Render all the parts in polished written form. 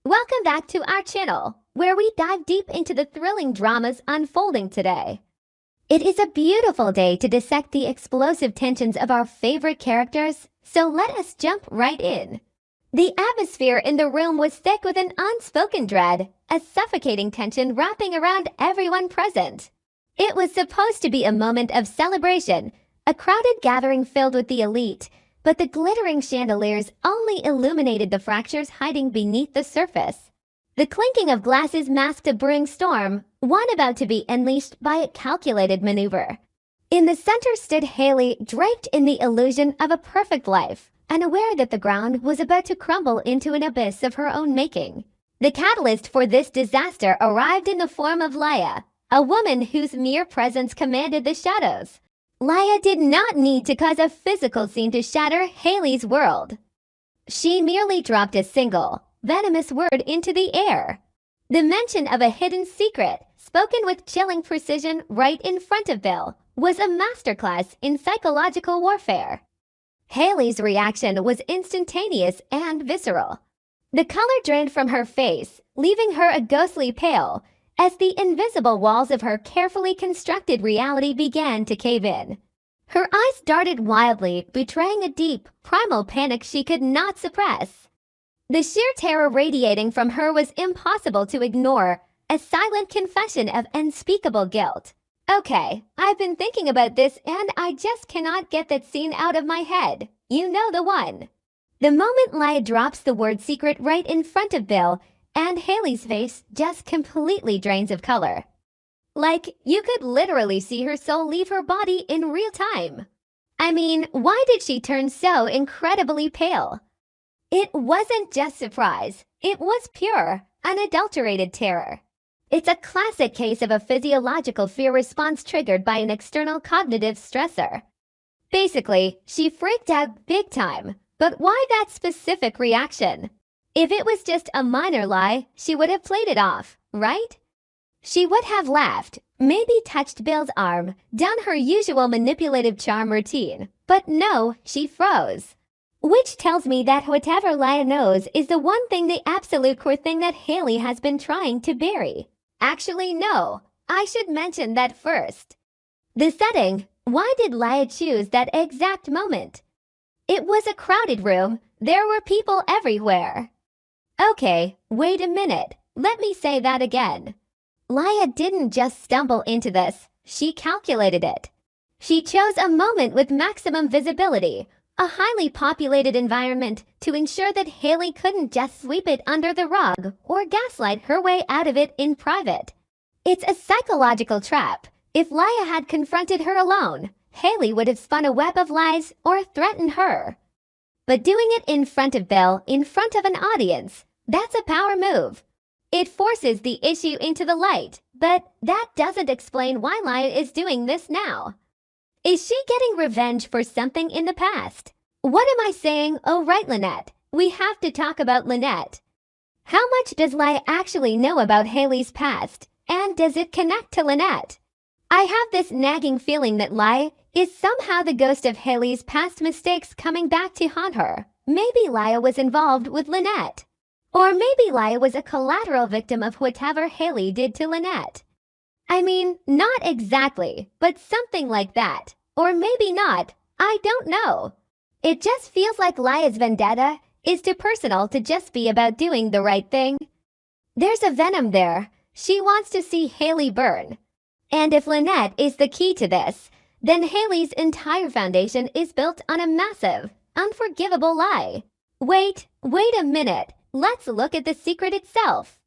Welcome back to our channel, where we dive deep into the thrilling dramas unfolding today. It is a beautiful day to dissect the explosive tensions of our favorite characters, so let us jump right in. The atmosphere in the room was thick with an unspoken dread, a suffocating tension wrapping around everyone present. It was supposed to be a moment of celebration, a crowded gathering filled with the elite, but the glittering chandeliers only illuminated the fractures hiding beneath the surface. The clinking of glasses masked a brewing storm, one about to be unleashed by a calculated maneuver. In the center stood Hayley, draped in the illusion of a perfect life, unaware that the ground was about to crumble into an abyss of her own making. The catalyst for this disaster arrived in the form of Laya, a woman whose mere presence commanded the shadows. Laya did not need to cause a physical scene to shatter Hayley's world. She merely dropped a single, venomous word into the air. The mention of a hidden secret, spoken with chilling precision right in front of Bill, was a masterclass in psychological warfare. Hayley's reaction was instantaneous and visceral. The color drained from her face, leaving her a ghostly pale, as the invisible walls of her carefully constructed reality began to cave in. Her eyes darted wildly, betraying a deep, primal panic she could not suppress. The sheer terror radiating from her was impossible to ignore, a silent confession of unspeakable guilt. Okay, I've been thinking about this and I just cannot get that scene out of my head. You know the one. The moment Laya drops the word secret right in front of Bill, and Hayley's face just completely drains of color. Like, you could literally see her soul leave her body in real time. I mean, why did she turn so incredibly pale? It wasn't just surprise. It was pure, unadulterated terror. It's a classic case of a physiological fear response triggered by an external cognitive stressor. Basically, she freaked out big time. But why that specific reaction? If it was just a minor lie, she would have played it off, right? She would have laughed, maybe touched Bill's arm, done her usual manipulative charm routine. But no, she froze. Which tells me that whatever Laya knows is the one thing, the absolute core thing that Hayley has been trying to bury. Actually, no. I should mention that first. The setting. Why did Laya choose that exact moment? It was a crowded room. There were people everywhere. Okay, wait a minute. Let me say that again. Laya didn't just stumble into this. She calculated it. She chose a moment with maximum visibility, a highly populated environment, to ensure that Hayley couldn't just sweep it under the rug or gaslight her way out of it in private. It's a psychological trap. If Laya had confronted her alone, Hayley would have spun a web of lies or threatened her. But doing it in front of Bill, in front of an audience, that's a power move. It forces the issue into the light, but that doesn't explain why Laya is doing this now. Is she getting revenge for something in the past? What am I saying? Oh right, Lynette. We have to talk about Lynette. How much does Laya actually know about Hayley's past, and does it connect to Lynette? I have this nagging feeling that Laya is somehow the ghost of Hayley's past mistakes coming back to haunt her. Maybe Laya was involved with Lynette. Or maybe Laya was a collateral victim of whatever Hayley did to Lynette. I mean, not exactly, but something like that. Or maybe not. I don't know. It just feels like Laya's vendetta is too personal to just be about doing the right thing. There's a venom there. She wants to see Hayley burn. And if Lynette is the key to this, then Hayley's entire foundation is built on a massive, unforgivable lie. Wait a minute. Let's look at the secret itself.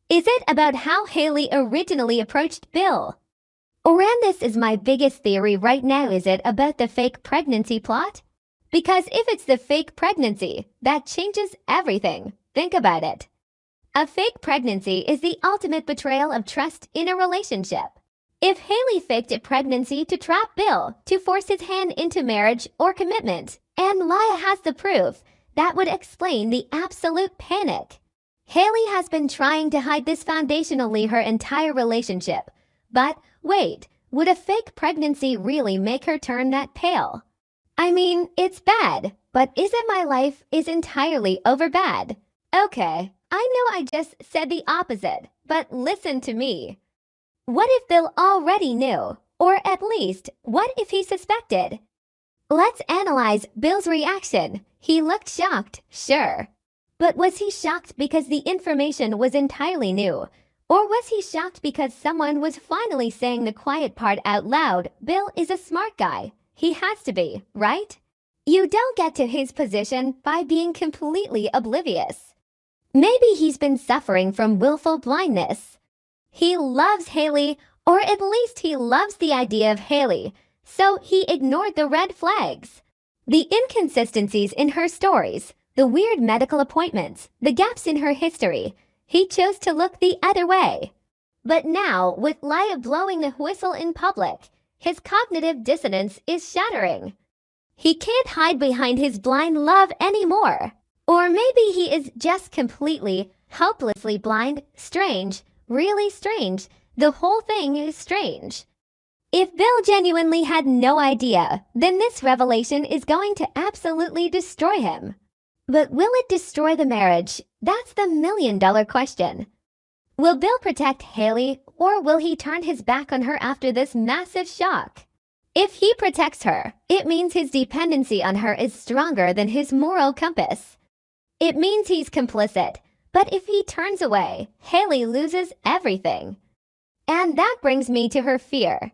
Is it about how Hayley originally approached Bill? And this is my biggest theory right now. Is it about the fake pregnancy plot? Because if it's the fake pregnancy, that changes everything. Think about it. A fake pregnancy is the ultimate betrayal of trust in a relationship. If Hayley faked a pregnancy to trap Bill, to force his hand into marriage or commitment, and Laya has the proof, that would explain the absolute panic. Hayley has been trying to hide this foundationally her entire relationship. But wait, would a fake pregnancy really make her turn that pale? I mean, it's bad, but isn't my life is entirely over bad? Okay, I know I just said the opposite, but listen to me. What if Bill already knew? Or at least, what if he suspected? Let's analyze Bill's reaction. He looked shocked, sure. But was he shocked because the information was entirely new? Or was he shocked because someone was finally saying the quiet part out loud? Bill is a smart guy. He has to be, right? You don't get to his position by being completely oblivious. Maybe he's been suffering from willful blindness. He loves Hayley, or at least he loves the idea of Hayley, so he ignored the red flags. The inconsistencies in her stories, the weird medical appointments, the gaps in her history. He chose to look the other way. But now, with Laya blowing the whistle in public, his cognitive dissonance is shattering. He can't hide behind his blind love anymore. Or maybe he is just completely, helplessly blind, strange, really strange. The whole thing is strange. If Bill genuinely had no idea, then this revelation is going to absolutely destroy him. But will it destroy the marriage? That's the million-dollar question. Will Bill protect Hayley, or will he turn his back on her after this massive shock? If he protects her, it means his dependency on her is stronger than his moral compass. It means he's complicit, but if he turns away, Hayley loses everything. And that brings me to her fear.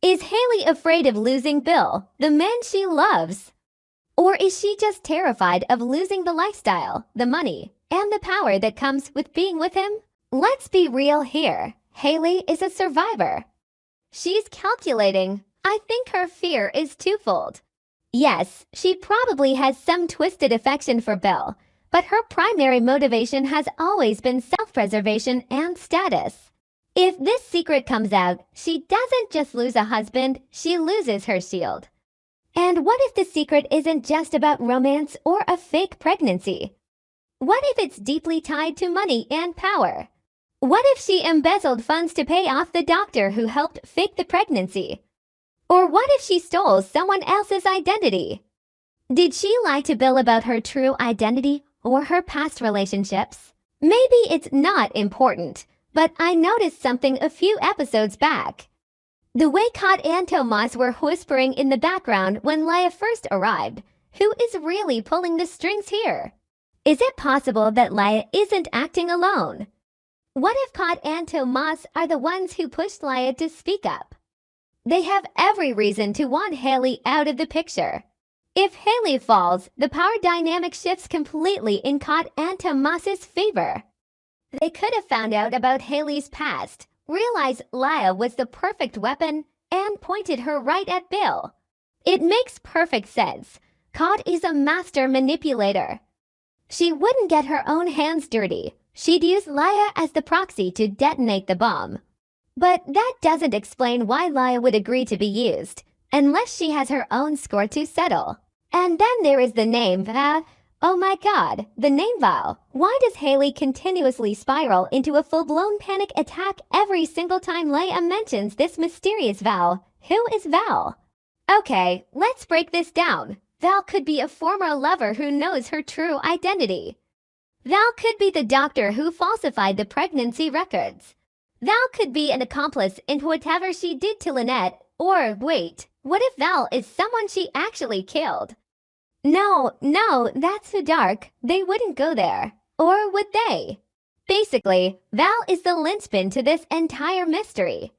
Is Hayley afraid of losing Bill, the man she loves? Or is she just terrified of losing the lifestyle, the money, and the power that comes with being with him? Let's be real here. Hayley is a survivor. She's calculating. I think her fear is twofold. Yes, she probably has some twisted affection for Bill, but her primary motivation has always been self-preservation and status. If this secret comes out, she doesn't just lose a husband, she loses her shield. And what if the secret isn't just about romance or a fake pregnancy? What if it's deeply tied to money and power? What if she embezzled funds to pay off the doctor who helped fake the pregnancy? Or what if she stole someone else's identity? Did she lie to Bill about her true identity or her past relationships? Maybe it's not important, but I noticed something a few episodes back. The way Kat and Tomas were whispering in the background when Laya first arrived. Who is really pulling the strings here? Is it possible that Laya isn't acting alone? What if Kat and Tomas are the ones who pushed Laya to speak up? They have every reason to want Hayley out of the picture. If Hayley falls, the power dynamic shifts completely in Kat and Tomas's favor. They could have found out about Hayley's past, realized Laya was the perfect weapon, and pointed her right at Bill. It makes perfect sense. Kat is a master manipulator. She wouldn't get her own hands dirty. She'd use Laya as the proxy to detonate the bomb. But that doesn't explain why Laya would agree to be used, unless she has her own score to settle. And then there is the name Val. Oh my god, the name Val. Why does Hayley continuously spiral into a full-blown panic attack every single time Laya mentions this mysterious Val? Who is Val? Okay, let's break this down. Val could be a former lover who knows her true identity. Val could be the doctor who falsified the pregnancy records. Val could be an accomplice in whatever she did to Lynette. Or wait, what if Val is someone she actually killed? No, that's too dark. They wouldn't go there. Or would they? Basically, Val is the linchpin to this entire mystery.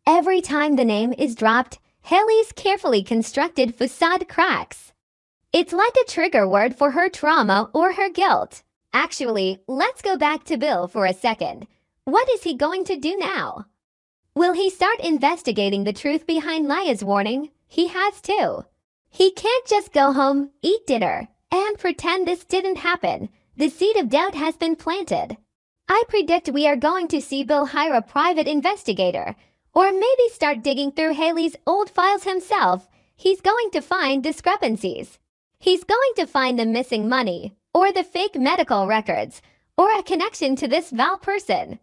Every time the name is dropped, Hayley's carefully constructed facade cracks. It's like a trigger word for her trauma or her guilt. Actually, let's go back to Bill for a second. What is he going to do now? Will he start investigating the truth behind Laya's warning? He has to. He can't just go home, eat dinner, and pretend this didn't happen. The seed of doubt has been planted. I predict we are going to see Bill hire a private investigator, or maybe start digging through Hayley's old files himself. He's going to find discrepancies. He's going to find the missing money, or the fake medical records, or a connection to this Val person.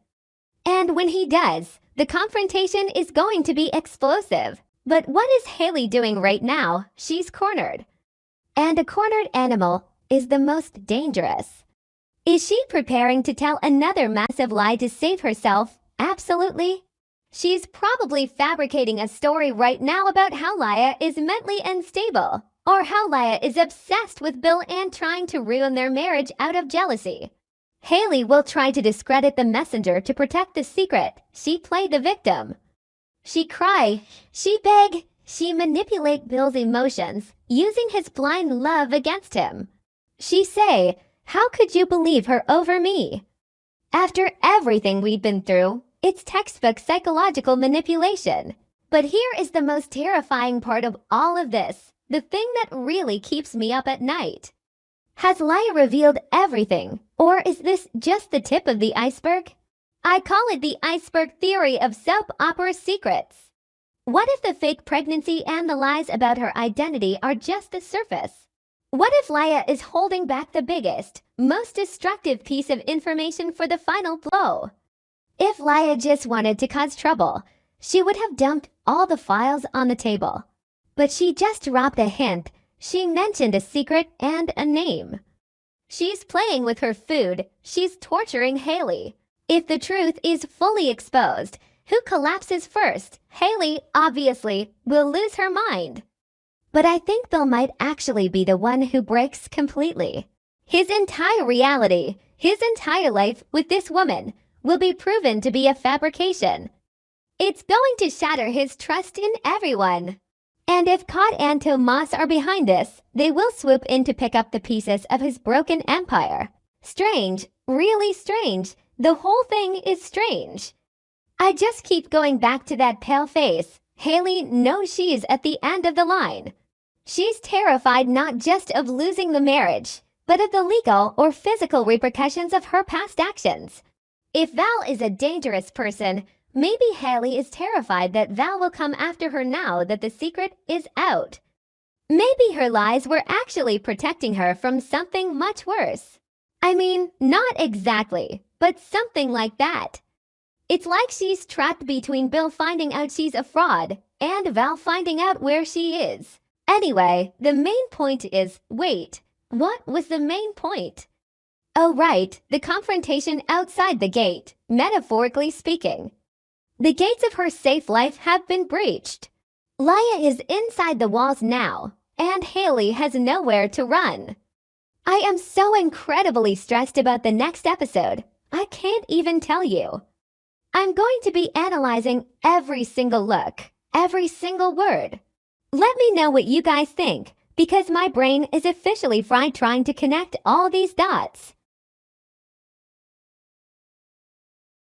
And when he does, the confrontation is going to be explosive. But what is Hayley doing right now? She's cornered. And a cornered animal is the most dangerous. Is she preparing to tell another massive lie to save herself? Absolutely. She's probably fabricating a story right now about how Laya is mentally unstable, or how Laya is obsessed with Bill and trying to ruin their marriage out of jealousy. Hayley will try to discredit the messenger to protect the secret. She played the victim. She cry, she beg, she manipulate Bill's emotions, using his blind love against him. She say, "How could you believe her over me?" After everything we've been through, it's textbook psychological manipulation. But here is the most terrifying part of all of this, the thing that really keeps me up at night. Has Laya revealed everything, or is this just the tip of the iceberg? I call it the iceberg theory of soap opera secrets. What if the fake pregnancy and the lies about her identity are just the surface? What if Laya is holding back the biggest, most destructive piece of information for the final blow? If Laya just wanted to cause trouble, she would have dumped all the files on the table. But she just dropped a hint. She mentioned a secret and a name. She's playing with her food. She's torturing Hayley. If the truth is fully exposed, who collapses first? Hayley, obviously, will lose her mind. But I think Bill might actually be the one who breaks completely. His entire reality, his entire life with this woman, will be proven to be a fabrication. It's going to shatter his trust in everyone. And if Cod and Tomas are behind this, they will swoop in to pick up the pieces of his broken empire. Strange, really strange. The whole thing is strange. I just keep going back to that pale face. Hayley knows she's at the end of the line. She's terrified not just of losing the marriage, but of the legal or physical repercussions of her past actions. If Val is a dangerous person, maybe Hayley is terrified that Val will come after her now that the secret is out. Maybe her lies were actually protecting her from something much worse. I mean, not exactly, but something like that. It's like she's trapped between Bill finding out she's a fraud and Val finding out where she is. Anyway, the main point is, wait, what was the main point? Oh right, the confrontation outside the gate, metaphorically speaking. The gates of her safe life have been breached. Laya is inside the walls now, and Hayley has nowhere to run. I am so incredibly stressed about the next episode, I can't even tell you. I'm going to be analyzing every single look, every single word. Let me know what you guys think, because my brain is officially fried trying to connect all these dots.